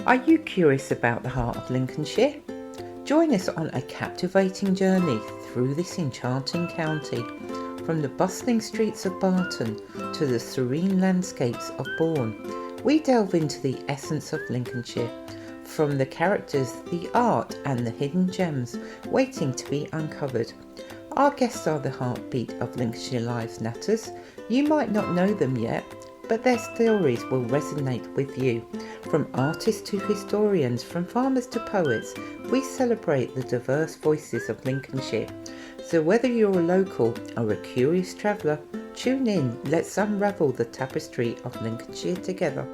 Are you curious about the heart of Lincolnshire? Join us on a captivating journey through this enchanting county, from the bustling streets of Barton to the serene landscapes of Bourne. We delve into the essence of Lincolnshire, from the characters, the art and the hidden gems waiting to be uncovered. Our guests are the heartbeat of Lincolnshire Live's Natters. You might not know them yet, but their stories will resonate with you. From artists to historians, from farmers to poets, we celebrate the diverse voices of Lincolnshire. So whether you're a local or a curious traveller, tune in, let's unravel the tapestry of Lincolnshire together.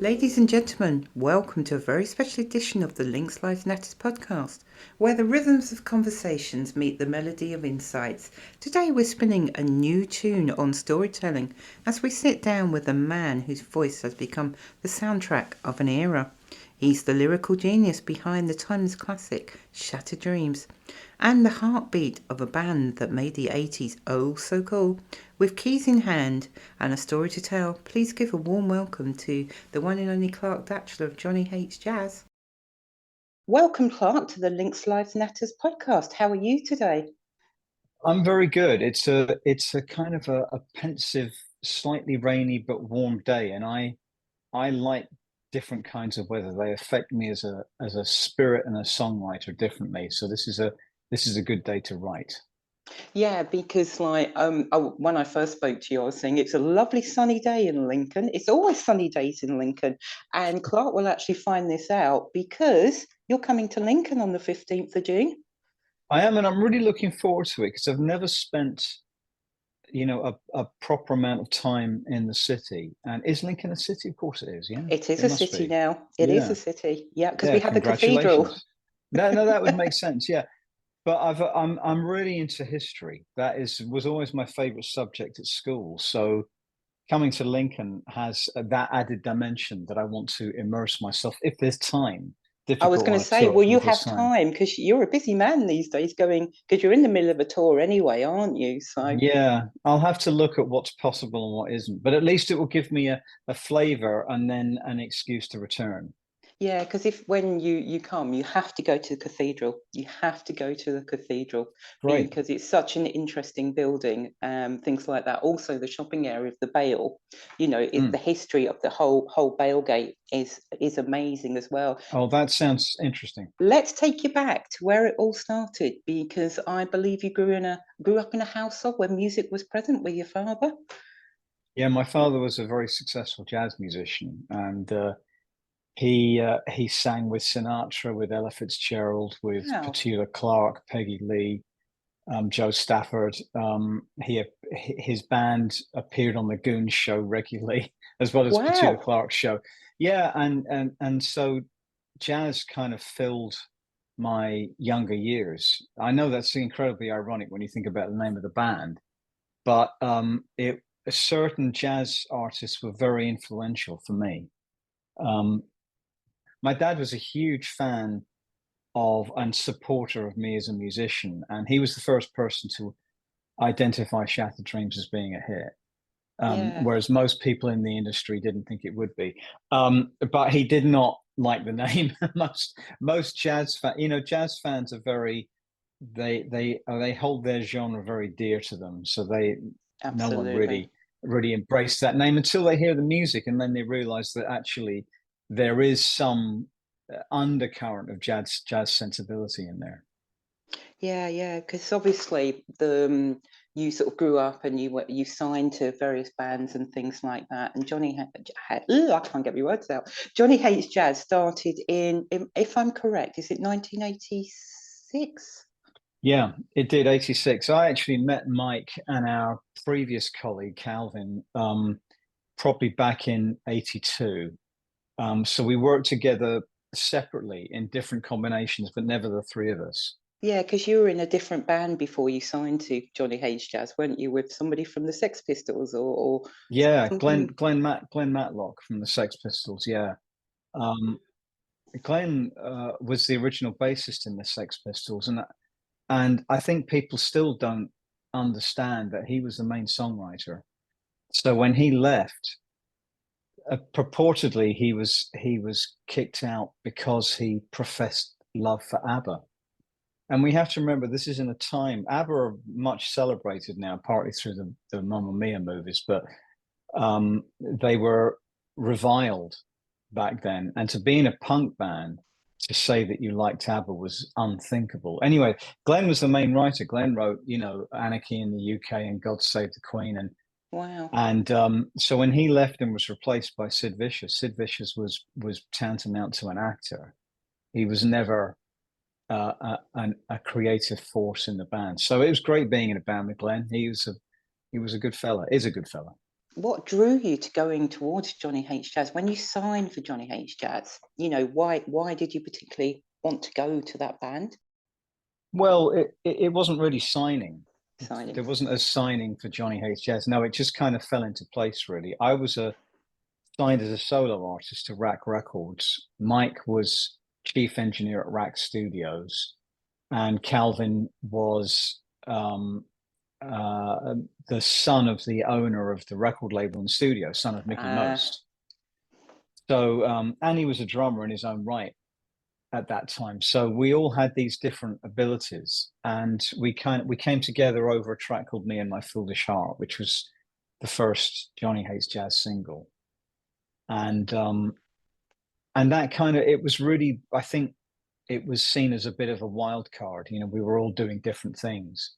Ladies and gentlemen, welcome to a very special edition of the Links Live Natters podcast, where the rhythms of conversations meet the melody of insights. Today we're spinning a new tune on storytelling as we sit down with a man whose voice has become the soundtrack of an era. He's the lyrical genius behind the timeless classic Shattered Dreams and the heartbeat of a band that made the 80s oh so cool. With keys in hand and a story to tell, please give a warm welcome to the one and only Clark Datchler of Johnny Hates Jazz. Welcome, Clark, to the Links Live Natters podcast. How are you today? I'm very good. It's a kind of a pensive, slightly rainy but warm day, and I like different kinds of weather. They affect me as a spirit and a songwriter differently. So this is a good day to write. Yeah, because when I first spoke to you, I was saying it's a lovely sunny day in Lincoln. It's always sunny days in Lincoln, and Clark will actually find this out because you're coming to Lincoln on the 15th of June. I am, and I'm really looking forward to it because I've never spent, a proper amount of time in the city. And is Lincoln a city? Of course it is. Yeah, It is it a must city be. now. It is Yeah, a city. Yeah, because yeah. we have the cathedral. Congratulations. No, that would make sense. Yeah. But I'm really into history. Was always my favorite subject at school. So coming to Lincoln has that added dimension that I want to immerse myself if there's time. I was Difficult going on to a say, tour will you if there's have time. time? Because you're a busy man these days going, because you're in the middle of a tour anyway, aren't you? So. Yeah, I'll have to look at what's possible and what isn't. But at least it will give me a flavor and then an excuse to return. Yeah, because if when you come, you have to go to the cathedral. You have to go to the cathedral Great. because it's such an interesting building. Things like that. Also, the shopping area of the Bale. The Mm. history of the whole Balegate is amazing as well. Oh, that sounds interesting. Let's take you back to where it all started because I believe you grew up in a household where music was present with your father. Yeah, my father was a very successful jazz musician, and he sang with Sinatra, with Ella Fitzgerald, with Wow, Petula Clark, Peggy Lee, Joe Stafford. His band appeared on the Goon Show regularly, as well as Petula wow. Clark's show. Yeah, and so jazz kind of filled my younger years. I know that's incredibly ironic when you think about the name of the band, but it certain jazz artists were very influential for me. Um, my dad was a huge fan of and supporter of me as a musician, and he was the first person to identify Shattered Dreams as being a hit. Yeah, Whereas most people in the industry didn't think it would be. But he did not like the name. Most jazz fans are very they hold their genre very dear to them. So no one absolutely. really embraced that name until they hear the music, and then they realize that actually there is some undercurrent of jazz sensibility in there. Yeah, because obviously you sort of grew up and you signed to various bands and things like that. And I can't get my words out. Johnny Hates Jazz started if I'm correct, is it 1986? Yeah, it did 86. I actually met Mike and our previous colleague Calvin probably back in 82. So we worked together separately in different combinations, but never the three of us. Yeah, because you were in a different band before you signed to Johnny Hates Jazz, weren't you? With somebody from the Sex Pistols or Yeah, something? Glenn Matlock from the Sex Pistols. Yeah, um, Glenn was the original bassist in the Sex Pistols, and I think people still don't understand that he was the main songwriter. So when he left, purportedly he was kicked out because he professed love for ABBA. And we have to remember, this is in a time, ABBA are much celebrated now, partly through the Mamma Mia movies, but they were reviled back then. And to be in a punk band, to say that you liked ABBA was unthinkable. Anyway, Glenn was the main writer. Glenn wrote, Anarchy in the UK and God Save the Queen. Wow. So when he left and was replaced by Sid Vicious was tantamount to an actor. He was never a creative force in the band. So it was great being in a band with Glenn. He was a good fella. Is a good fella. What drew you to going towards Johnny H. Jazz when you signed for Johnny H. Jazz? Why did you particularly want to go to that band? Well, it wasn't really signing. Signing. There wasn't a signing for Johnny H. Jazz. No, it just kind of fell into place, really. I was signed as a solo artist to Rack Records. Mike was chief engineer at Rack Studios, and Calvin was the son of the owner of the record label and studio, son of Mickey Most. So, and he was a drummer in his own right at that time. So we all had these different abilities, and we came together over a track called "Me and My Foolish Heart," which was the first Johnny Hates Jazz single, and that it was really, I think, it was seen as a bit of a wild card. We were all doing different things,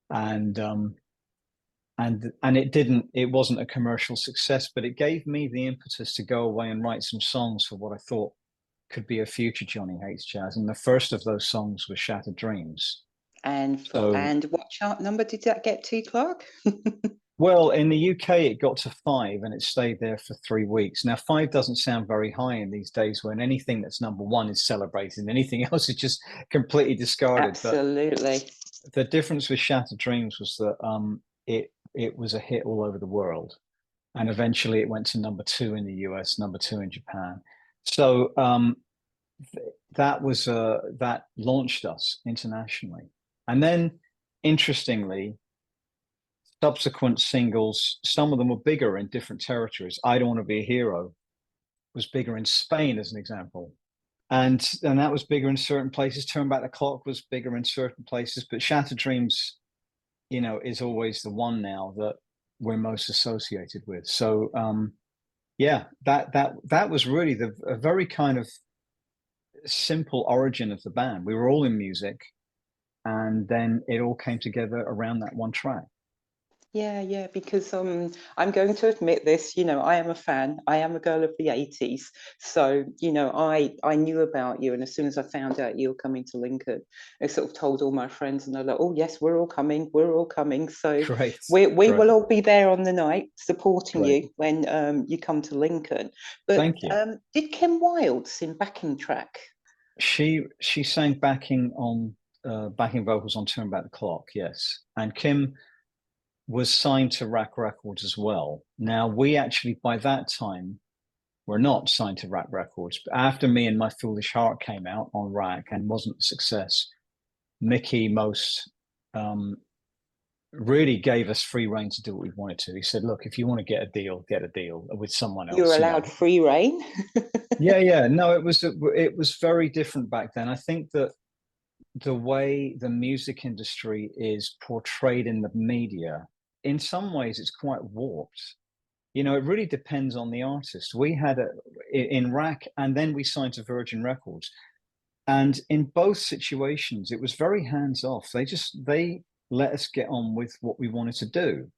and it wasn't a commercial success, but it gave me the impetus to go away and write some songs for what I thought could be a future Johnny Hates Jazz. And the first of those songs was Shattered Dreams. And what chart number did that get to, Clark? Well, in the UK, it got to 5 and it stayed there for 3 weeks. Now, 5 doesn't sound very high in these days when anything that's number 1 is celebrated and anything else is just completely discarded. Absolutely. But the difference with Shattered Dreams was that it was a hit all over the world. And eventually it went to number 2 in the US, number 2 in Japan. So that launched us internationally. And then, interestingly, subsequent singles, some of them were bigger in different territories. I Don't Want to Be a Hero was bigger in Spain, as an example. And that was bigger in certain places. Turn Back the Clock was bigger in certain places. But Shattered Dreams, is always the one now that we're most associated with. So, that was really a very kind of simple origin of the band. We were all in music, and then it all came together around that one track. Yeah, because I'm going to admit this, I am a fan. I am a girl of the 80s. So, I knew about you. And as soon as I found out you were coming to Lincoln, I sort of told all my friends, and they're like, oh, yes, we're all coming. We're all coming. So Great. we will all be there on the night supporting Great. you when you come to Lincoln. But thank you. Did Kim Wilde sing backing track? She sang backing vocals on Turn Back the Clock, yes. And Kim was signed to Rack Records as well. Now, we actually, by that time, were not signed to Rack Records. But after Me and My Foolish Heart came out on Rack and wasn't a success, Mickey Most really gave us free rein to do what we wanted to. He said, look, if you want to get a deal with someone else. You're allowed free rein? Yeah. No, it was very different back then. I think that the way the music industry is portrayed in the media, in some ways it's quite warped. It really depends on the artist. We had in Rack, and then we signed to Virgin Records, and in both situations it was very hands off. They let us get on with what we wanted to do.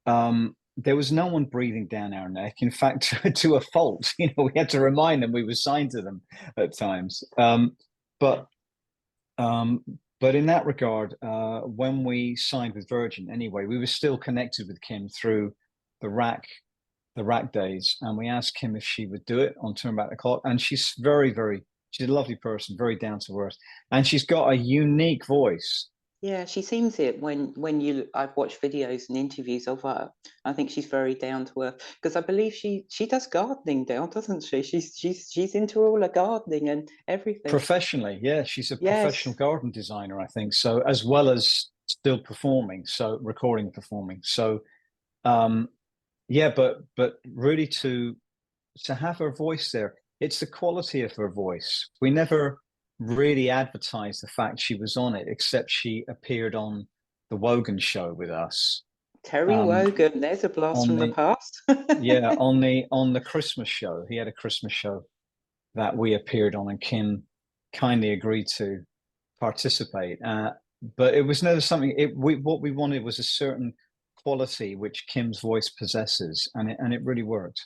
There was no one breathing down our neck. In fact, to a fault, we had to remind them we were signed to them at times. But in that regard, when we signed with Virgin, anyway, we were still connected with Kim through the Rack days, and we asked Kim if she would do it on Turn Back the Clock, and she's she's a lovely person, very down to earth, and she's got a unique voice. Yeah, she seems it when I've watched videos and interviews of her. I think she's very down to earth, because I believe she does gardening now, doesn't she? She's into all her gardening and everything. Professionally, yeah, she's a professional garden designer, I think. So as well as still performing, so recording, performing. So um, yeah, but really to have her voice there, it's the quality of her voice. We never really advertised the fact she was on it, except she appeared on the Wogan show with us. Terry Um, Wogan, there's a blast on from the the past. yeah, on the Christmas show. He had a Christmas show that we appeared on, and Kim kindly agreed to participate. But it was never something. What we wanted was a certain quality which Kim's voice possesses, and it really worked.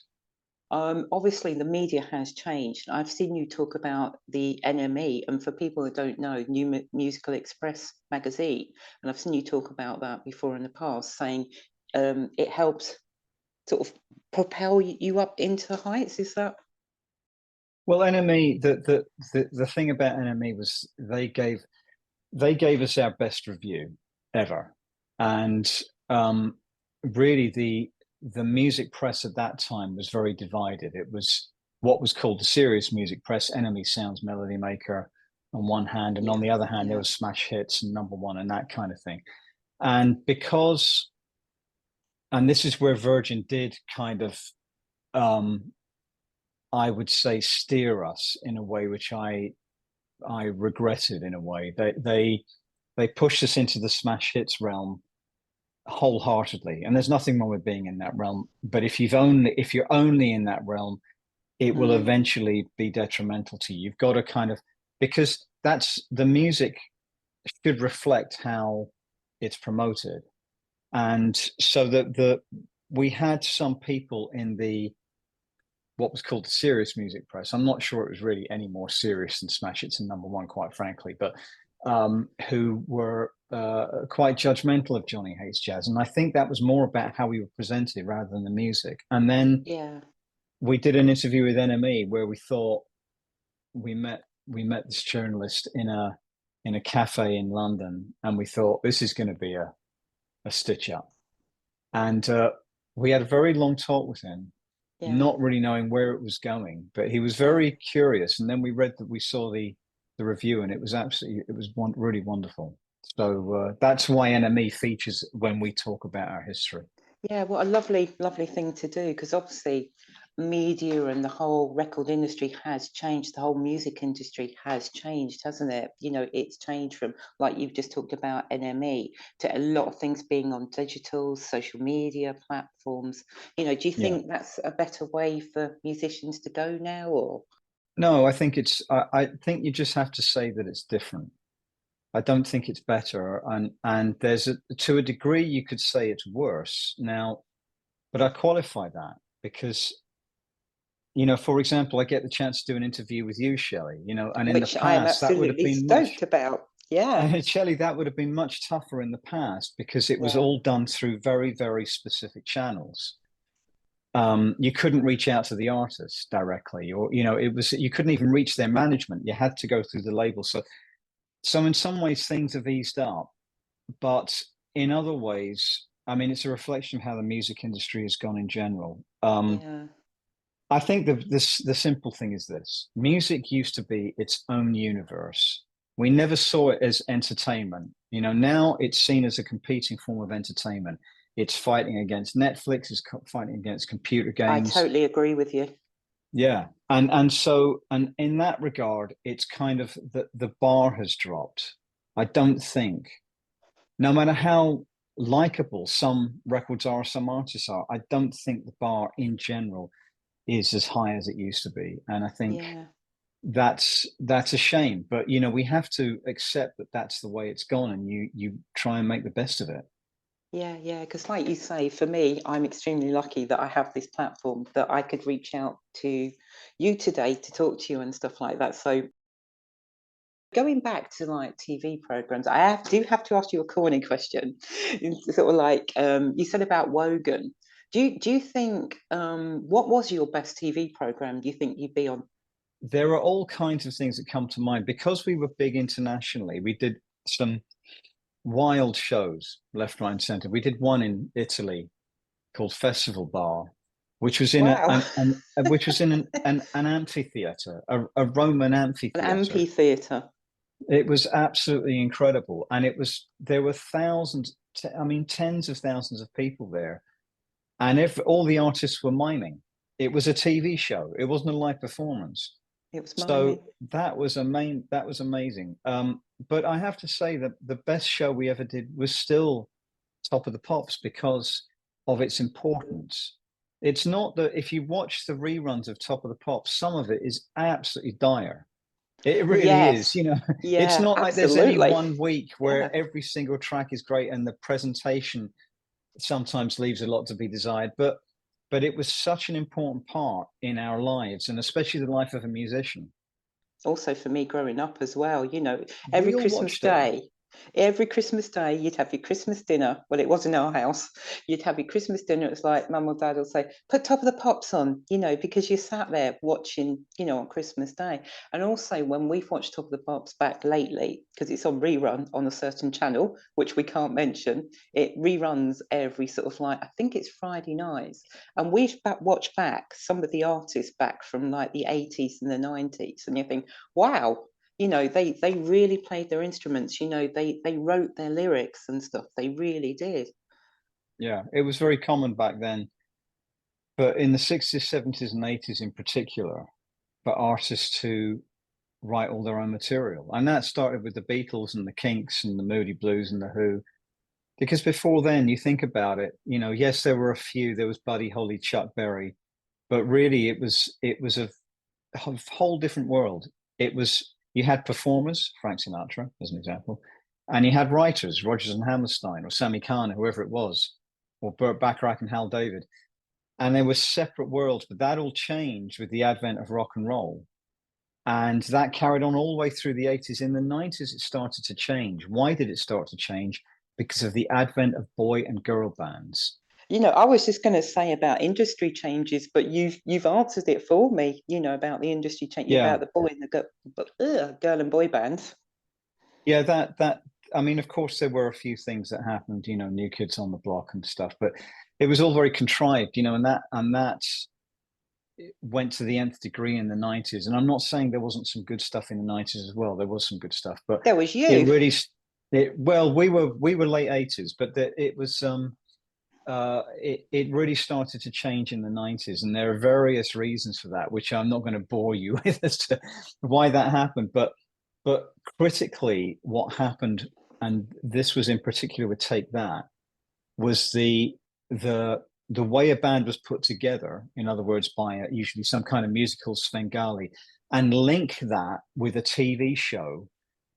Obviously, the media has changed. I've seen you talk about the NME, and for people that don't know, Musical Express magazine, and I've seen you talk about that before in the past, saying it helps sort of propel you up into heights. Is that? Well, NME, the thing about NME was they gave us our best review ever, and really the music press at that time was very divided. It was what was called the serious music press, NME Sounds, Melody Maker on one hand, and on Yeah, the other hand there yeah. was smash hits and number one and that kind of thing. And because, and this is where Virgin did kind of, um, I would say, steer us in a way which I regretted in a way. They pushed us into the smash hits realm wholeheartedly, and there's nothing wrong with being in that realm. But if you're only in that realm, it will Mm, eventually be detrimental to you. You've got to kind of, because that's the music should reflect how it's promoted. And so the we had some people in the what was called the serious music press. I'm not sure it was really any more serious than Smash Hits and Number One, quite frankly, but who were quite judgmental of Johnny Hates Jazz. And I think that was more about how we were presented rather than the music. And then yeah. we did an interview with NME where we thought we met this journalist in a cafe in London, and we thought this is going to be a stitch up. And we had a very long talk with him, Yeah, not really knowing where it was going, but he was yeah. very curious. And then we saw the review, and it was really wonderful. So that's why NME features when we talk about our history. Yeah, what a lovely, lovely thing to do, because obviously media and the whole record industry has changed. The whole music industry has changed, hasn't it? You know, it's changed from, like you've just talked about, NME, to a lot of things being on digital, social media platforms. You know, do you Yeah. think that's a better way for musicians to go now, or? No, I think I think you just have to say that it's different. I don't think it's better, and to a degree you could say it's worse now, but I qualify that because for example, I get the chance to do an interview with you, Shelley, and in the Which I am past that would have absolutely been stoked about. Yeah, Shelley, that would have been much tougher in the past because it was yeah, all done through very, very specific channels. You couldn't reach out to the artists directly, or you couldn't even reach their management. You had to go through the label. So in some ways things have eased up, but in other ways, I mean, it's a reflection of how the music industry has gone in general. yeah, I think the simple thing is this: music used to be its own universe. We never saw it as entertainment. Now it's seen as a competing form of entertainment. It's fighting against Netflix, it's fighting against computer I games. totally agree with you. Yeah. And in that regard, it's kind of the bar has dropped. I don't think, no matter how likable some records are, some artists are, I don't think the bar in general is as high as it used to be. And I think Yeah. that's a shame. But we have to accept that that's the way it's gone, and you try and make the best of it. Yeah, yeah, because like you say, for me, I'm extremely lucky that I have this platform that I could reach out to you today to talk to you and stuff like that. So going back to like TV programs, do have to ask you a corny question. It's sort of like you said about Wogan. Do you think what was your best TV program? Do you think you'd be on? There are all kinds of things that come to mind because we were big internationally. We did some wild shows left, right, and center. We did one in Italy called Festival Bar, which was in Wow, an amphitheater, a Roman an amphitheater. amphitheatre. It was absolutely incredible, and there were thousands, I mean, tens of thousands of people there, and if all the artists were miming, it was a TV show. It wasn't a live performance. It was So miming. that was amazing. But I have to say that the best show we ever did was still Top of the Pops because of its importance. It's not that if you watch the reruns of Top of the Pops, some of it is absolutely dire. It really is. Yes. You know, it's Yeah, not like there's any absolutely. one week Yeah. where every single track is great and the presentation sometimes leaves a lot to be desired. But it was such an important part in our lives, and especially the life of a musician. Also for me growing up as well, every We all Christmas watched it. Day, every Christmas Day, you'd have your Christmas dinner. Well, it was in our house. You'd have your Christmas dinner. It's like mum or dad will say, put Top of the Pops on, because you sat there watching, on Christmas Day. And also when we've watched Top of the Pops back lately, because it's on rerun on a certain channel, which we can't mention, it reruns every sort of like, I think it's Friday nights. And we've watched back some of the artists back from like the 80s and the 90s. And you think, wow, they really played their instruments, they wrote their lyrics and stuff, they really did. Yeah, it was very common back then, but in the 60s, 70s, and 80s in particular, for artists to write all their own material. And that started with the Beatles and the Kinks and the Moody Blues and the Who. Because before then, you think about it, yes, there were a few. There was Buddy Holly, Chuck Berry, but really it was a whole different world. It was you had performers, Frank Sinatra as an example, and you had writers, Rodgers and Hammerstein or Sammy Kahn, whoever it was, or Burt Bacharach and Hal David. And they were separate worlds, but that all changed with the advent of rock and roll. And that carried on all the way through the 80s. In the 90s, it started to change. Why did it start to change? Because of the advent of boy and girl bands. I was just going to say about industry changes, but you've answered it for me, about the industry change, Yeah. about the boy and the girl and boy bands. Yeah, that I mean, of course there were a few things that happened, New Kids on the Block and stuff, but it was all very contrived, and that went to the nth degree in the 90s. And I'm not saying there wasn't some good stuff in the 90s as well. There was some good stuff, but There was it you. really well, we were late 80s, but it was it really started to change in the 90s, and there are various reasons for that, which I'm not going to bore you with as to why that happened. But critically, what happened, and this was in particular with Take That, was the way a band was put together. In other words, by usually some kind of musical Svengali, and link that with a TV show,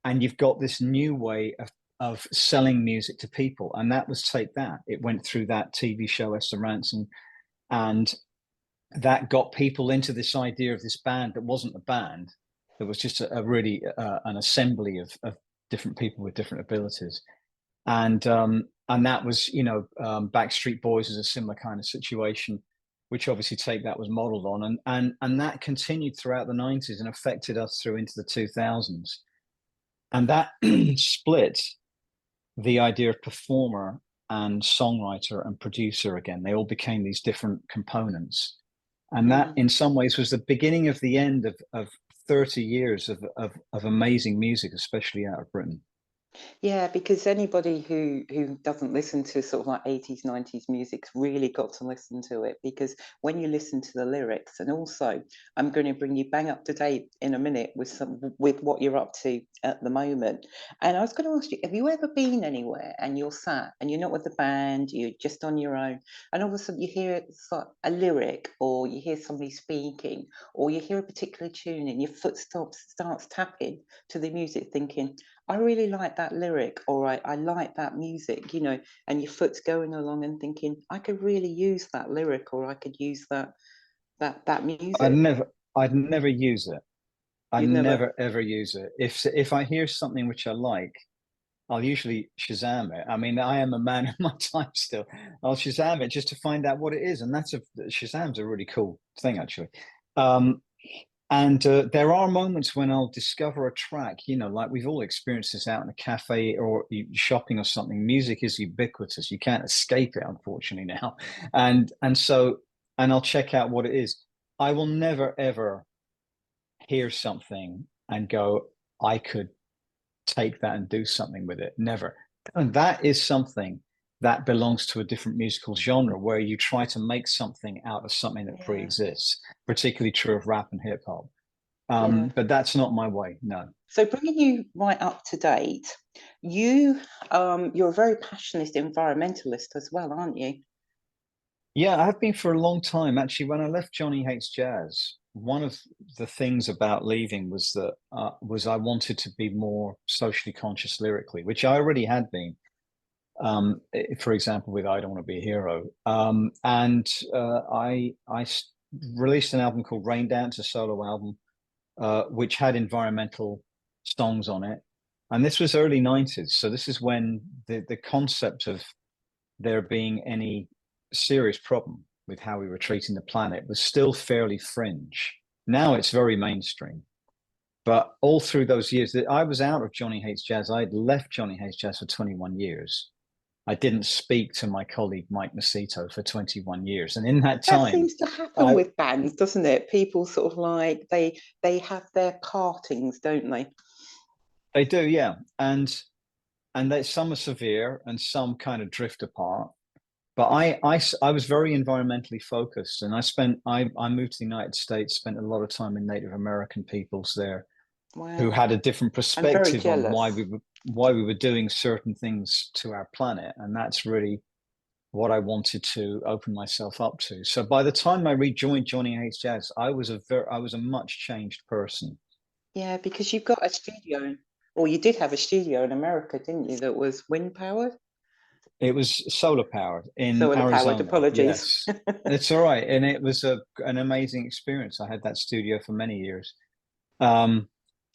and you've got this new way of selling music to people, and that was Take That. It went through that TV show, Esther Ranson, and that got people into this idea of this band that wasn't a band. It was just a really an assembly of different people with different abilities, and that was Backstreet Boys is a similar kind of situation, which obviously Take That was modeled on, and that continued throughout the 90s and affected us through into the 2000s, and that split the idea of performer and songwriter and producer again. They all became these different components. And that, Mm. in some ways, was the beginning of the end of 30 years of amazing music, especially out of Britain. Yeah, because anybody who doesn't listen to sort of like 80s, 90s music's really got to listen to it, because when you listen to the lyrics, and also I'm going to bring you bang up to date in a minute with what you're up to at the moment. And I was going to ask you, have you ever been anywhere and you're sat and you're not with the band, you're just on your own, and all of a sudden you hear a lyric, or you hear somebody speaking, or you hear a particular tune and your foot starts tapping to the music, thinking, I really like that lyric, or I like that music, and your foot's going along and thinking, I could really use that lyric, or I could use that I'd music. never, I'd never use it. I'd You've never. never ever use it. If I hear something which I like, I'll usually Shazam it. I mean, I am a man of my time still. I'll Shazam it just to find out what it is, and Shazam's a really cool thing actually. Um, And there are moments when I'll discover a track, like we've all experienced this out in a cafe or shopping or something. Music is ubiquitous. You can't escape it, unfortunately, now. And I'll check out what it is. I will never, ever hear something and go, I could take that and do something with it. Never. And that is something that belongs to a different musical genre, where you try to make something out of something that pre-exists, particularly true of rap and hip hop. But that's not my way, no. So bringing you right up to date, you're a very passionate environmentalist as well, aren't you? Yeah, I have been for a long time. Actually, when I left Johnny Hates Jazz, one of the things about leaving was that I wanted to be more socially conscious lyrically, which I already had been. For example, with "I Don't Want to Be a Hero," and I released an album called Rain Dance, a solo album, which had environmental songs on it. And this was early 90s. So this is when the concept of there being any serious problem with how we were treating the planet was still fairly fringe. Now it's very mainstream. But all through those years that I was out of Johnny Hates Jazz, I had left Johnny Hates Jazz for 21 years. I didn't speak to my colleague Mike Macito for 21 years. And in that time, that seems to happen with bands, doesn't it? People sort of like they have their partings, don't they? They do, yeah. And some are severe and some kind of drift apart. But I was very environmentally focused, and I moved to the United States, spent a lot of time in Native American peoples there, Wow. who had a different perspective on why we were doing certain things to our planet, and that's really what I wanted to open myself up to. So by the time I rejoined Johnny Hates Jazz, I was a much changed person. Yeah, because you've got a studio, or you did have a studio in America, didn't you? That was wind powered. It was solar powered in Solar Arizona. powered, apologies. Yes, it's all right, and it was an amazing experience. I had that studio for many years.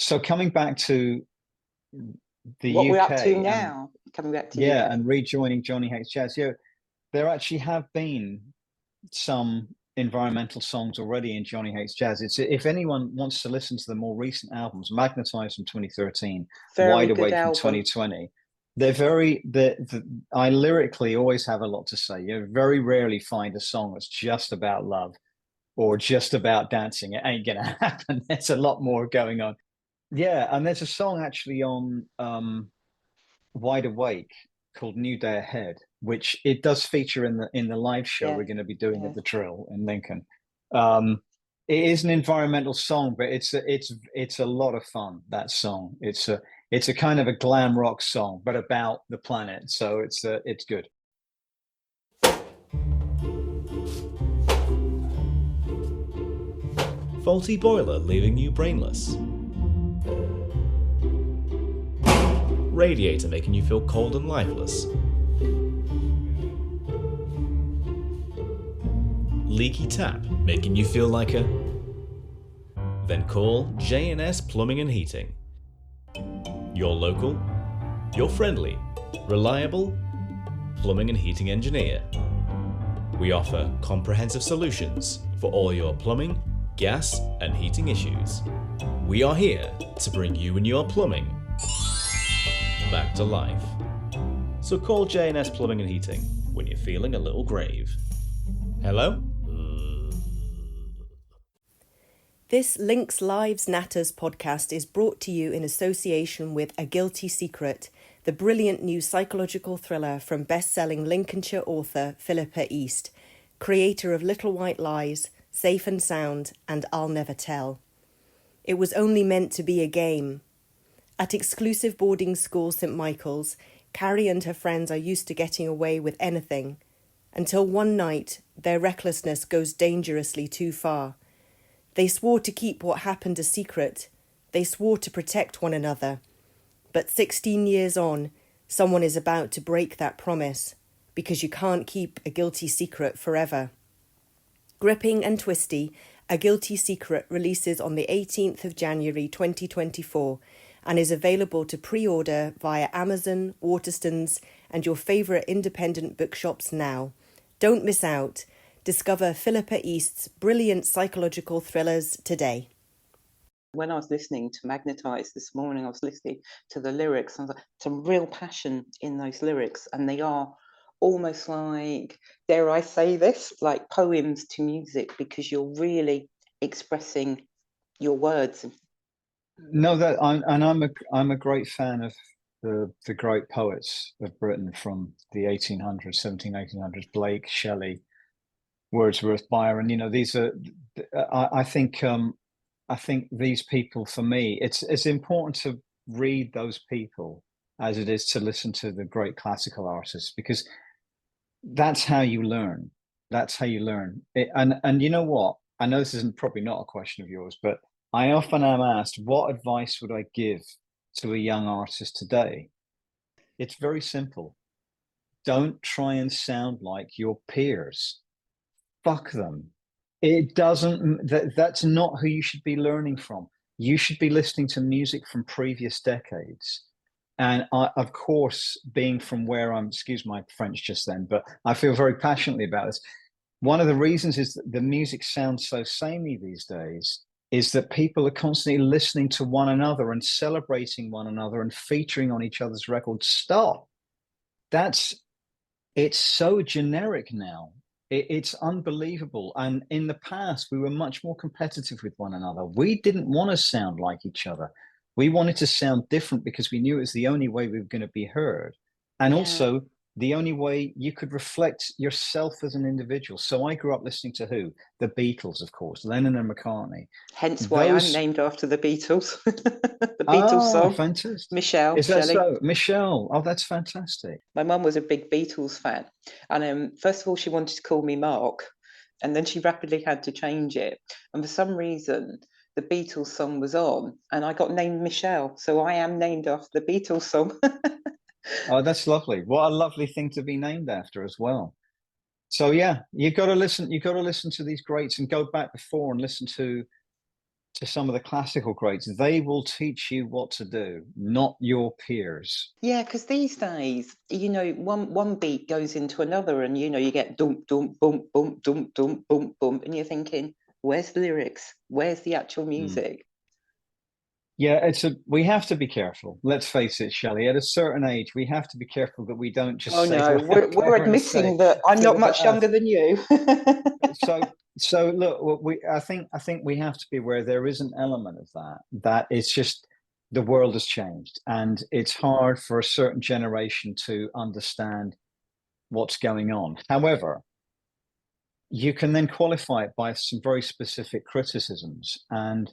So coming back to the what UK, we're up to now, coming back to UK. and rejoining Johnny Hates Jazz. Yeah, there actually have been some environmental songs already in Johnny Hates Jazz. It's, if anyone wants to listen to the more recent albums, Magnetized from 2013, Wide Awake from 2020. They're very I lyrically always have a lot to say. You very rarely find a song that's just about love or just about dancing. It ain't gonna happen. There's a lot more going on. Yeah, and there's a song actually on Wide Awake called New Day Ahead, which it does feature in the live show we're going to be doing at the Drill in Lincoln. It is an environmental song, but it's a lot of fun. That song, it's a kind of a glam rock song, but about the planet. So it's good. Faulty boiler leaving you brainless. Radiator making you feel cold and lifeless. Leaky tap making you feel like a... Then call J&S Plumbing and Heating. Your local, your friendly, reliable plumbing and heating engineer. We offer comprehensive solutions for all your plumbing, gas and heating issues. We are here to bring you and your plumbing back to life. So call J&S Plumbing and Heating when you're feeling a little grave. Hello? This Links Lives Natters podcast is brought to you in association with A Guilty Secret, the brilliant new psychological thriller from best-selling Lincolnshire author Philippa East, creator of Little White Lies, Safe and Sound, and I'll Never Tell. It was only meant to be a game. At exclusive boarding school St Michael's, Carrie and her friends are used to getting away with anything, until one night their recklessness goes dangerously too far. They swore to keep what happened a secret. They swore to protect one another. But 16 years on, someone is about to break that promise, because you can't keep a guilty secret forever. Gripping and twisty, A Guilty Secret releases on the 18th of January 2024 and is available to pre-order via Amazon, Waterstones and your favourite independent bookshops now. Don't miss out. Discover Philippa East's brilliant psychological thrillers today. When I was listening to Magnetized this morning, I was listening to the lyrics, and some real passion in those lyrics, and they are almost like, dare I say this, like poems to music, because you're really expressing your words. No, I'm a great fan of the great poets of Britain from the 1800s, 1800s, Blake, Shelley, Wordsworth, Byron. You know, these are, I think, I think these people, for me, it's important to read those people as it is to listen to the great classical artists, because that's how you learn. That's how you learn. And you know what? I know this isn't probably not a question of yours, but I often am asked, what advice would I give to a young artist today? It's very simple. Don't try and sound like your peers. Fuck them. It doesn't, that's not who you should be learning from. You should be listening to music from previous decades. And of course, being from where I'm, excuse my French just then, but I feel very passionately about this. One of the reasons is that the music sounds so samey these days is that people are constantly listening to one another and celebrating one another and featuring on each other's records. Stop. It's so generic now. It's unbelievable. And in the past, we were much more competitive with one another. We didn't want to sound like each other. We wanted to sound different because we knew it was the only way we were going to be heard. And also the only way you could reflect yourself as an individual. So I grew up listening to who? The Beatles, of course, Lennon and McCartney. Hence why I'm named after the Beatles. The Beatles song. Fantastic. Michelle. Is that Shelley. so? Michelle. Oh, that's fantastic. My mum was a big Beatles fan. And first of all, she wanted to call me Mark. And then she rapidly had to change it. And for some reason, the Beatles song was on. And I got named Michelle. So I am named after the Beatles song. Oh, that's lovely. What a lovely thing to be named after as well. So yeah, you got to listen to these greats and go back before and listen to some of the classical greats. They will teach you what to do, not your peers. Yeah, because these days, you know, one beat goes into another, and you know, you get dump dump bump bump dump dump bump bump, and you're thinking, where's the lyrics? Where's the actual music? Yeah, we have to be careful. Let's face it, Shelley. At a certain age, we have to be careful that we don't just. Oh no, we're admitting that I'm not much younger than you. So look, I think we have to be aware there is an element of that it's just the world has changed, and it's hard for a certain generation to understand what's going on. However, you can then qualify it by some very specific criticisms. And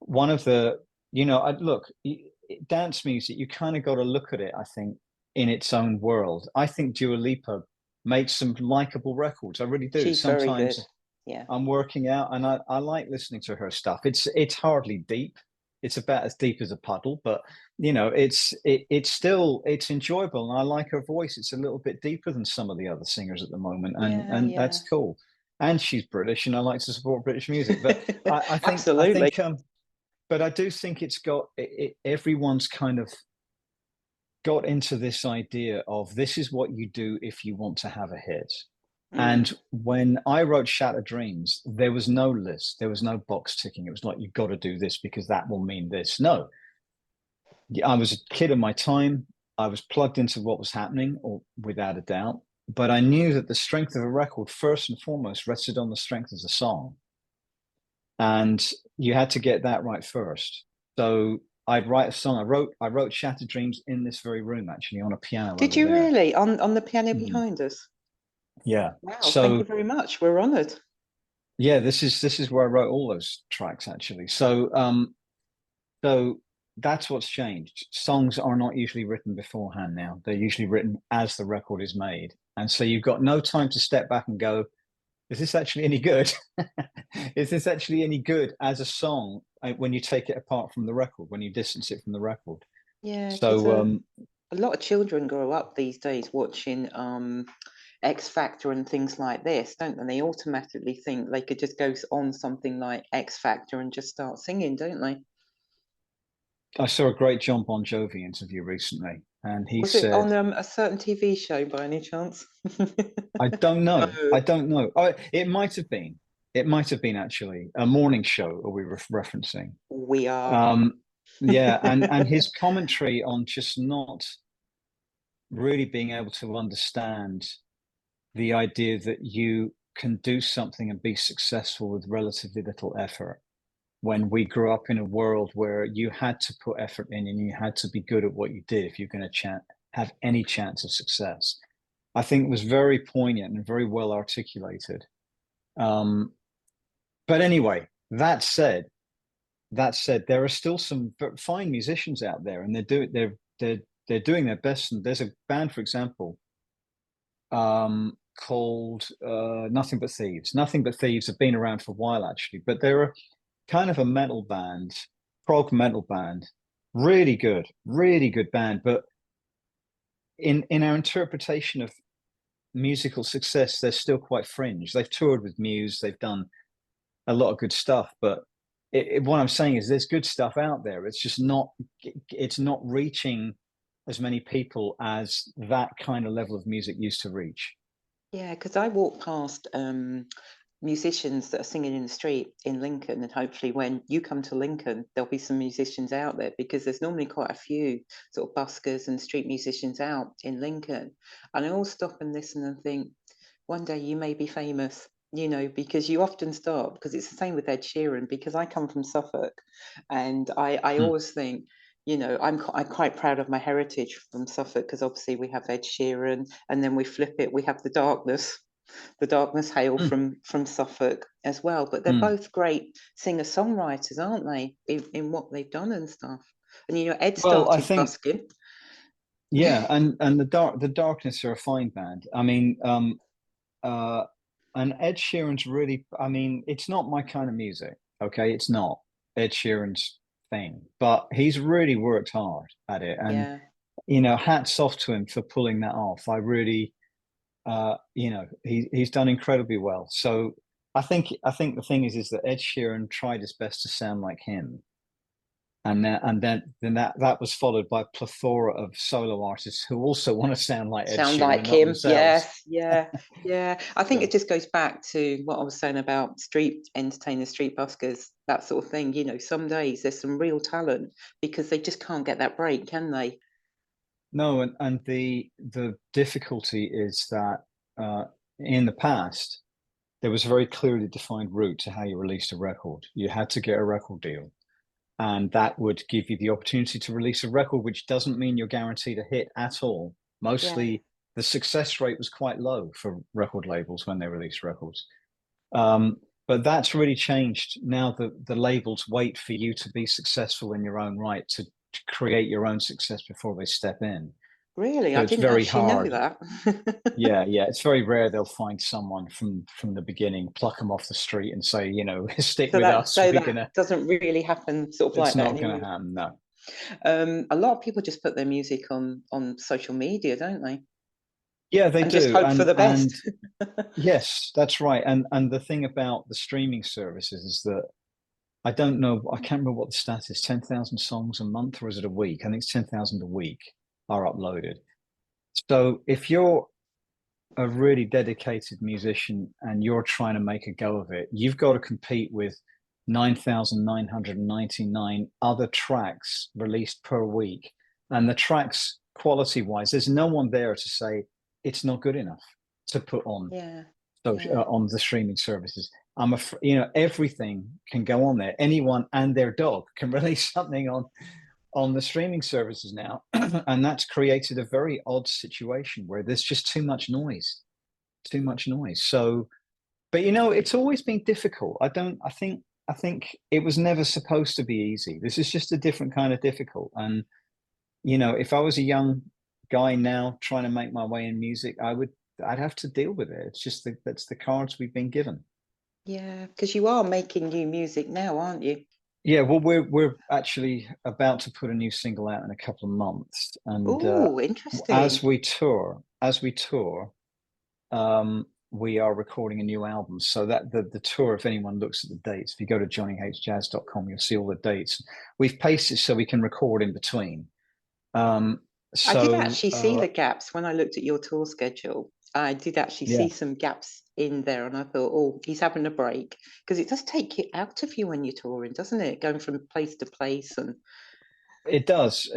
one of the, look, dance music, you kind of got to look at it, I think, in its own world. I think Dua Lipa makes some likable records. I really do. She's Sometimes very good. Yeah, I'm working out and I like listening to her stuff. It's hardly deep. It's about as deep as a puddle, but it's enjoyable, and I like her voice. It's a little bit deeper than some of the other singers at the moment, and that's cool. And she's British, and I like to support British music. But I think absolutely. But I do think it's got everyone's kind of got into this idea of this is what you do if you want to have a hit. And when I wrote Shattered Dreams, there was no list. There was no box ticking. It was like, you've got to do this because that will mean this. No. I was a kid of my time. I was plugged into what was happening, or without a doubt. But I knew that the strength of a record, first and foremost, rested on the strength of the song. And you had to get that right first. So I'd write a song. I wrote Shattered Dreams in this very room, actually, on a piano. Did you really? On the piano behind us? Yeah. Wow, thank you very much. We're honoured. Yeah, this is where I wrote all those tracks, actually. So that's what's changed. Songs are not usually written beforehand now. They're usually written as the record is made. And so you've got no time to step back and go, is this actually any good? Is this actually any good as a song when you take it apart from the record, when you distance it from the record? Yeah. So a lot of children grow up these days watching X Factor and things like this, don't they? They automatically think they could just go on something like X Factor and just start singing, don't they? I saw a great John Bon Jovi interview recently, and he Was said, it on a certain TV show by any chance? I don't know. I don't know. Oh, it might have been. It might have been actually a morning show. Are we referencing? We are. Yeah, and his commentary on just not really being able to understand the idea that you can do something and be successful with relatively little effort. when we grew up in a world where you had to put effort in and you had to be good at what you did if you're going to have any chance of success. I think it was very poignant and very well articulated. But anyway, that said, there are still some fine musicians out there, and they're doing their best. And there's a band, for example, called Nothing But Thieves. Nothing But Thieves have been around for a while, actually, but they're a kind of a metal band, prog metal band, really good band. But in our interpretation of musical success, they're still quite fringe. They've toured with Muse, they've done a lot of good stuff, but what I'm saying is there's good stuff out there. It's just not reaching as many people as that kind of level of music used to reach. Yeah, because I walk past musicians that are singing in the street in Lincoln, and hopefully when you come to Lincoln, there'll be some musicians out there, because there's normally quite a few sort of buskers and street musicians out in Lincoln. And I all stop and listen and think, one day you may be famous, you know, because you often stop, because it's the same with Ed Sheeran, because I come from Suffolk, and I always think, you know, I'm quite proud of my heritage from Suffolk, because obviously we have Ed Sheeran, and then we flip it, we have the Darkness hail from Suffolk as well. But they're both great singer-songwriters, aren't they, in what they've done and stuff. And you know, Ed started busking. Yeah, and the Darkness are a fine band. I mean, and Ed Sheeran's really, I mean, it's not my kind of music. Okay, it's not Ed Sheeran's thing, but he's really worked hard at it, and you know, hats off to him for pulling that off. I really, you know, he's done incredibly well. So I think the thing is that Ed Sheeran tried his best to sound like him, and then that was followed by a plethora of solo artists who also want to sound like Ed Sheeran, like him. Yes, yeah. I think it just goes back to what I was saying about street entertainers, street buskers, that sort of thing. You know, some days there's some real talent because they just can't get that break, can they? No, and the difficulty is that in the past there was a very clearly defined route to how you released a record. You had to get a record deal, and that would give you the opportunity to release a record, which doesn't mean you're guaranteed a hit at all. Mostly the success rate was quite low for record labels when they released records. But that's really changed. Now the labels wait for you to be successful in your own right to create your own success before they step in. Really? So I didn't actually know that. yeah, it's very rare they'll find someone from the beginning, pluck them off the street and say, you know, stick with us. So that doesn't really happen sort of like that anymore. It's not going to happen, no. A lot of people just put their music on social media, don't they? Yeah, they do. Just hope for the best. Yes, that's right. And the thing about the streaming services is that I don't know, I can't remember what the stat is, 10,000 songs a month, or is it a week? I think it's 10,000 a week are uploaded. So if you're a really dedicated musician and you're trying to make a go of it, you've got to compete with 9,999 other tracks released per week. And the tracks, quality-wise, there's no one there to say it's not good enough to put on on the streaming services. You know, everything can go on there. Anyone and their dog can release something on the streaming services now. And that's created a very odd situation where there's just too much noise. So, but you know, it's always been difficult. I think it was never supposed to be easy. This is just a different kind of difficult. And, you know, if I was a young guy now trying to make my way in music, I'd have to deal with it. It's just that's the cards we've been given. Yeah, because you are making new music now, aren't you? Yeah, well, we're actually about to put a new single out in a couple of months, and interesting. As we tour, we are recording a new album. So that the tour, if anyone looks at the dates, if you go to johnnyhatesjazz.com, you'll see all the dates. We've paced it so we can record in between. I did actually see the gaps when I looked at your tour schedule. I did actually see some gaps in there, and I thought, oh, he's having a break, because it does take it out of you when you're touring, doesn't it? Going from place to place. And it does,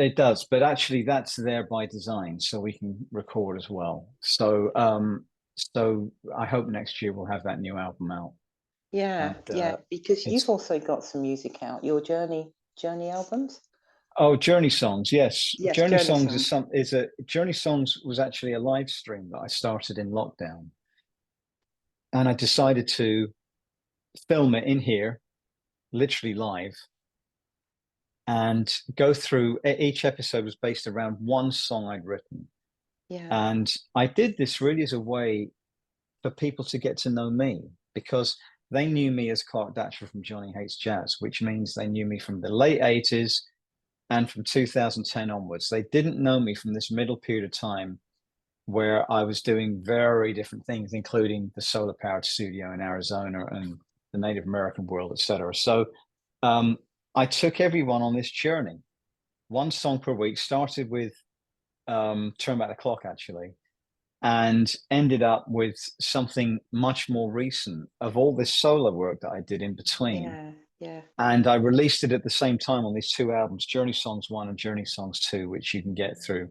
but actually that's there by design, so we can record as well. So I hope next year we'll have that new album out. Yeah, And yeah, because you've it's also got some music out, your Journey albums. Journey Songs, yes. Yes, Journey Journey Songs songs. Journey Songs was actually a live stream that I started in lockdown, and I decided to film it in here, literally live, and go through. Each episode was based around one song I'd written, Yeah, and I did this really as a way for people to get to know me, because they knew me as Clark Datchler from Johnny Hates Jazz, which means they knew me from the late 80s and from 2010 onwards. They didn't know me from this middle period of time where I was doing very different things, including the solar powered studio in Arizona and the Native American world, etc. So I took everyone on this journey, one song per week, started with Turn Back the Clock, actually, and ended up with something much more recent of all this solo work that I did in between. yeah, yeah. And I released it at the same time on these two albums, Journey Songs 1 and Journey Songs 2, which you can get through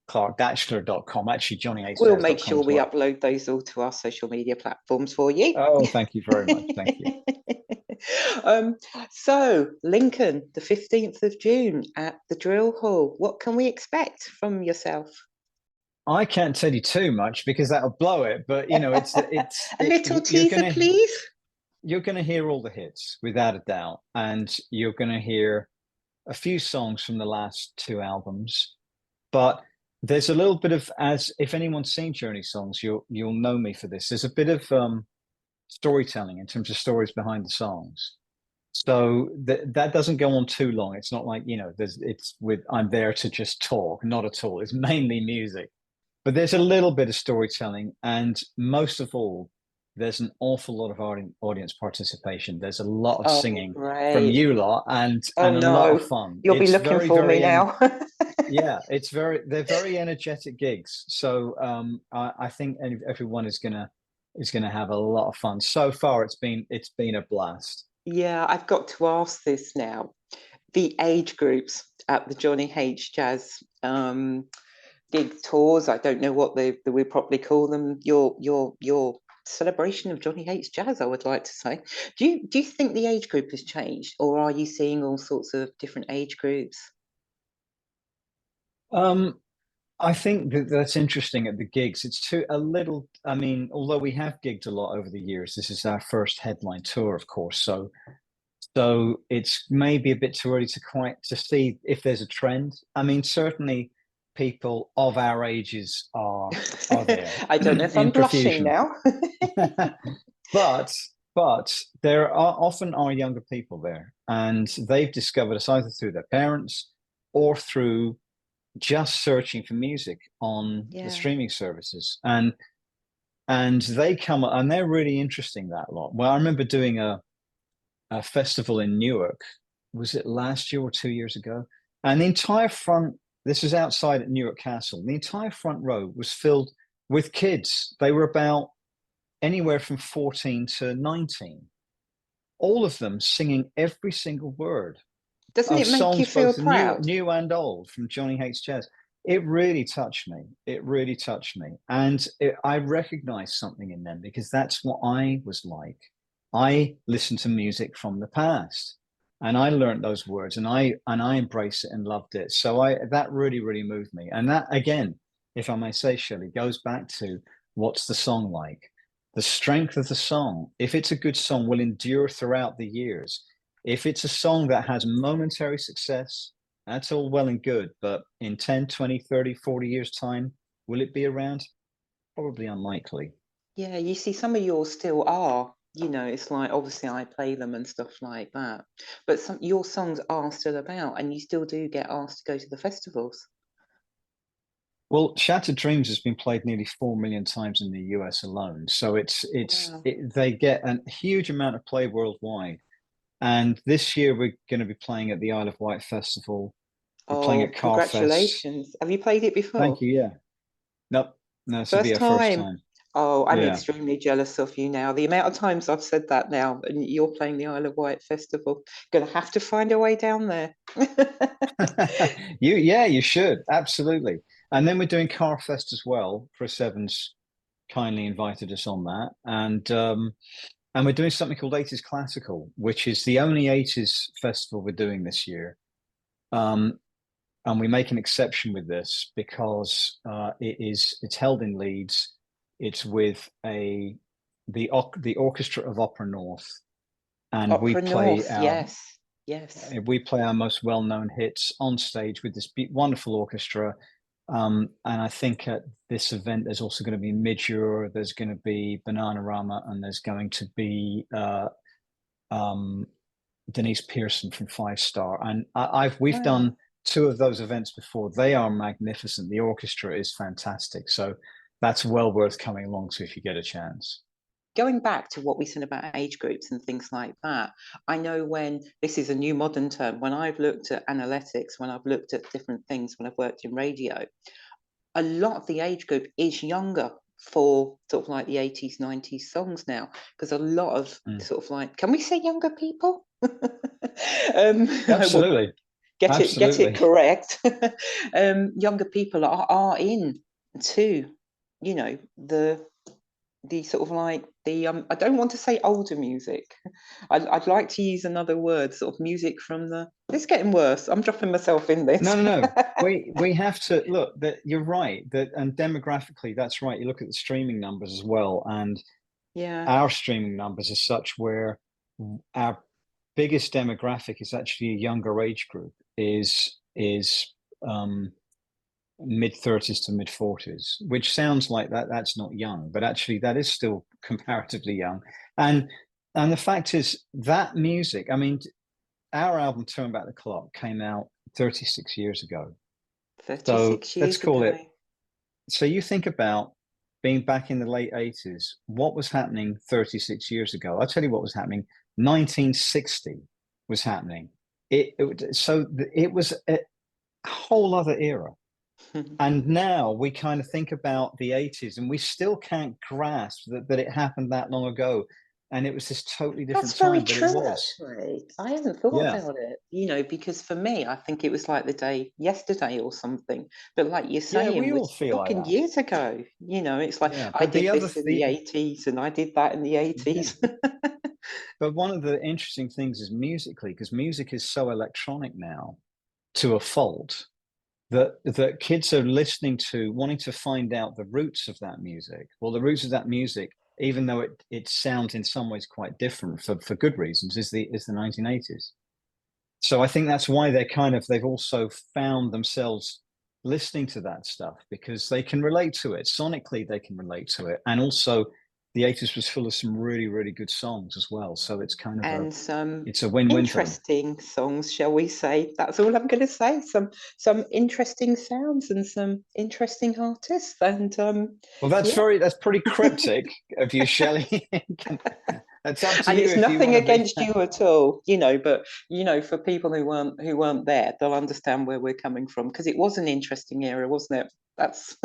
clarkdatchler.com, actually We'll make johnnyhjazz.com sure as we well. upload those all to our social media platforms for you. Oh, thank you very much. Thank you. So, Lincoln, the 15th of June at the Drill Hall. What can we expect from yourself? I can't tell you too much because that'll blow it, but A little teaser, please. You're gonna hear all the hits without a doubt, and you're gonna hear a few songs from the last two albums, but there's a little bit of, as if anyone's seen Journey Songs, you'll know me for this. There's a bit of storytelling in terms of stories behind the songs. So that doesn't go on too long. It's not like, I'm there to just talk, not at all. It's mainly music. But there's a little bit of storytelling, and most of all, there's an awful lot of audience participation. There's a lot of singing from great. you lot, and Oh, a lot of no. fun. You'll be It's looking very, for me very now. yeah, they're very energetic gigs. So I think everyone is gonna have a lot of fun. So far, it's been a blast. Yeah, I've got to ask this now. The age groups at the Johnny H Jazz gig tours, I don't know what we probably call them. Your celebration of Johnny Hates Jazz, I would like to say. Do you think the age group has changed, or are you seeing all sorts of different age groups? I think that's interesting at the gigs. I mean, although we have gigged a lot over the years, this is our first headline tour, of course. So it's maybe a bit too early to see if there's a trend. I mean, certainly people of our ages are there. I don't know if I'm blushing now. but there often are younger people there, and they've discovered us either through their parents or through just searching for music on the streaming services, and they come and they're really interesting, that lot. Well, I remember doing a festival in Newark. Was it last year or 2 years ago? And the entire front, this was outside at Newark Castle, the entire front row was filled with kids. They were about anywhere from 14 to 19, all of them singing every single word. Doesn't it make you feel proud? New and old, from Johnny Hates Jazz. It really touched me. And I recognized something in them, because that's what I was like. I listened to music from the past, and I learned those words, and I embraced it and loved it. So that really, really moved me. And that, again, if I may say, Shelley, goes back to, what's the song like? The strength of the song, if it's a good song, will endure throughout the years. If it's a song that has momentary success, that's all well and good, but in 10, 20, 30, 40 years' time, will it be around? Probably unlikely. Yeah, you see, some of yours still are. It's like, obviously I play them and stuff like that, but your songs are still about, and you still do get asked to go to the festivals. Well, Shattered Dreams has been played nearly 4 million times in the US alone. So they get a huge amount of play worldwide. And this year we're going to be playing at the Isle of Wight Festival. We're playing at Carfest. Congratulations. Have you played it before? Thank you, yeah. Nope. No, this will be our first time. Oh, I'm extremely jealous of you now. The amount of times I've said that now, and you're playing the Isle of Wight Festival. Going to have to find a way down there. You should. Absolutely. And then we're doing Carfest as well. Chris Evans kindly invited us on that. And And we're doing something called 80s Classical, which is the only 80s festival we're doing this year. And we make an exception with this because it's held in Leeds. It's with the Orchestra of Opera North, and Opera North, yes, yes. we play our most well-known hits on stage with this wonderful orchestra. And I think at this event, there's also going to be Midure, there's going to be Bananarama, and there's going to be Denise Pearson from Five Star. And we've done 2 of those events before. They are magnificent. The orchestra is fantastic. So that's well worth coming along to if you get a chance. Going back to what we said about age groups and things like that, I know when this is a new modern term, when I've looked at analytics, when I've looked at different things, when I've worked in radio, a lot of the age group is younger for sort of like the 80s, 90s songs now, because a lot of sort of like, can we say younger people? Absolutely. Get it correct. Younger people are in to, you know, the sort of like the I don't want to say older music. I'd like to use another word, sort of music from the. It's getting worse. I'm dropping myself in this. No. we have to look that you're right. And demographically, that's right. You look at the streaming numbers as well, and our streaming numbers are such where our biggest demographic is actually a younger age group. Is mid-30s to mid-40s, which sounds like that's not young, but actually that is still comparatively young. And the fact is that music, I mean, our album Turn Back the Clock came out 36 years ago. 36 years let's call ago. it. So you think about being back in the late 80s, what was happening 36 years ago? I'll tell you what was happening. 1960 was happening. It was a whole other era. And now we kind of think about the 80s and we still can't grasp that it happened that long ago. And it was this totally different time. That's very true, actually. I hadn't thought about it, you know, because for me, I think it was like the day yesterday or something. But like you're saying, we all feel talking like that. years ago, you know, it's like I did this in the 80s and I did that in the 80s. Yeah. But one of the interesting things is musically, because music is so electronic now to a fault that kids are listening to, wanting to find out the roots of that music. Well, the roots of that music, even though it sounds in some ways quite different for good reasons, is the 1980s. So I think that's why they've also found themselves listening to that stuff because they can relate to it. Sonically, they can relate to it. And also the 80s was full of some really, really good songs as well. So it's kind of it's a win-win. Interesting songs, shall we say? That's all I'm going to say. Some interesting sounds and some interesting artists. And well, that's pretty cryptic of you, Shelley. That's up to and you. It's nothing against you at all, you know. But you know, for people who weren't there, they'll understand where we're coming from because it was an interesting era, wasn't it? That's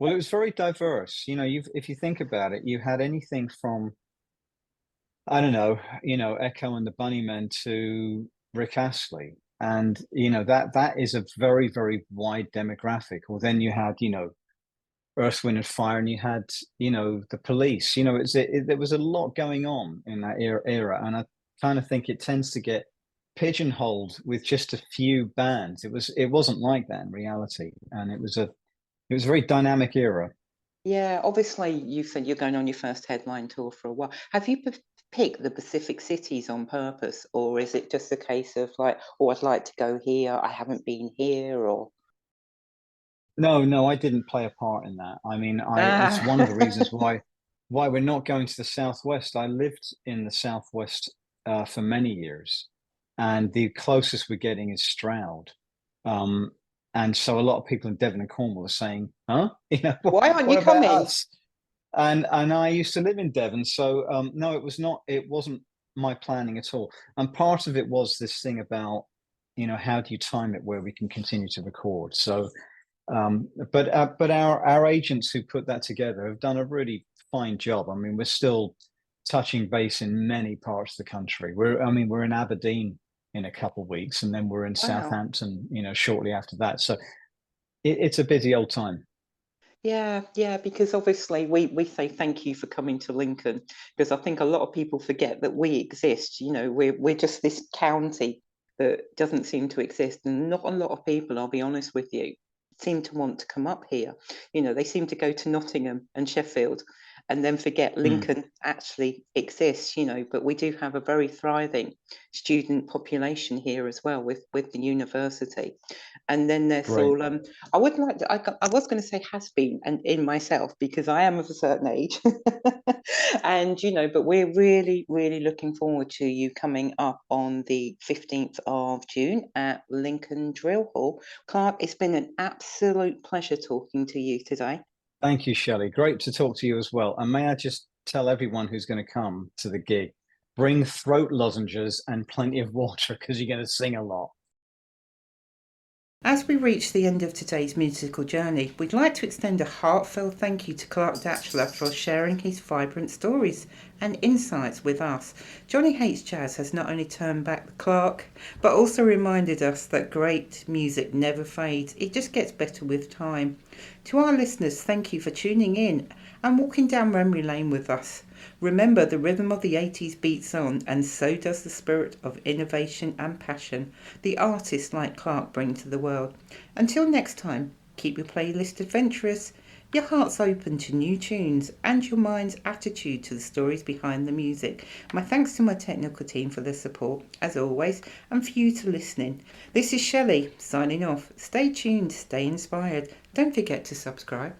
well, it was very diverse. You know, if you think about it, you had anything from I don't know, Echo and the Bunnymen to Rick Astley, and that is a very, very wide demographic. Or then you had Earth, Wind and Fire, and you had the Police. There was a lot going on in that era, and I kind of think it tends to get pigeonholed with just a few bands. It wasn't like that in reality, and it was a very dynamic era. Yeah, obviously you said you're going on your first headline tour for a while. Have you picked the Pacific cities on purpose, or is it just a case of like, oh, I'd like to go here, I haven't been here, or? No, I didn't play a part in that. I mean, it's one of the reasons why we're not going to the Southwest. I lived in the Southwest for many years, and the closest we're getting is Stroud. And so a lot of people in Devon and Cornwall are saying, huh? Why aren't you coming? Us? And I used to live in Devon, so no, it wasn't my planning at all. And part of it was this thing about, how do you time it where we can continue to record? So, but our agents who put that together have done a really fine job. I mean, we're still touching base in many parts of the country. We're in Aberdeen in a couple of weeks, and then we're in Southampton, shortly after that. So it's a busy old time. Yeah, because obviously we say thank you for coming to Lincoln, because I think a lot of people forget that we exist. We're just this county that doesn't seem to exist, and not a lot of people, I'll be honest with you, seem to want to come up here. They seem to go to Nottingham and Sheffield and then forget Mm, Lincoln actually exists, but we do have a very thriving student population here as well with the university. And then there's great. all I would like to, I was going to say has been and in myself because I am of a certain age. And but we're really, really looking forward to you coming up on the 15th of June at Lincoln Drill Hall. Clark, it's been an absolute pleasure talking to you today. Thank you, Shelley. Great to talk to you as well. And may I just tell everyone who's going to come to the gig, bring throat lozenges and plenty of water because you're going to sing a lot. As we reach the end of today's musical journey, we'd like to extend a heartfelt thank you to Clark Datchler for sharing his vibrant stories and insights with us. Johnny Hates Jazz has not only turned back the clock, but also reminded us that great music never fades. It just gets better with time. To our listeners, thank you for tuning in and walking down memory lane with us. Remember, the rhythm of the 80s beats on, and so does the spirit of innovation and passion the artists like Clark bring to the world. Until next time, keep your playlist adventurous, your hearts open to new tunes, and your mind's attitude to the stories behind the music. My thanks to my technical team for their support, as always, and for you to listening. This is Shelley, signing off. Stay tuned, stay inspired. Don't forget to subscribe.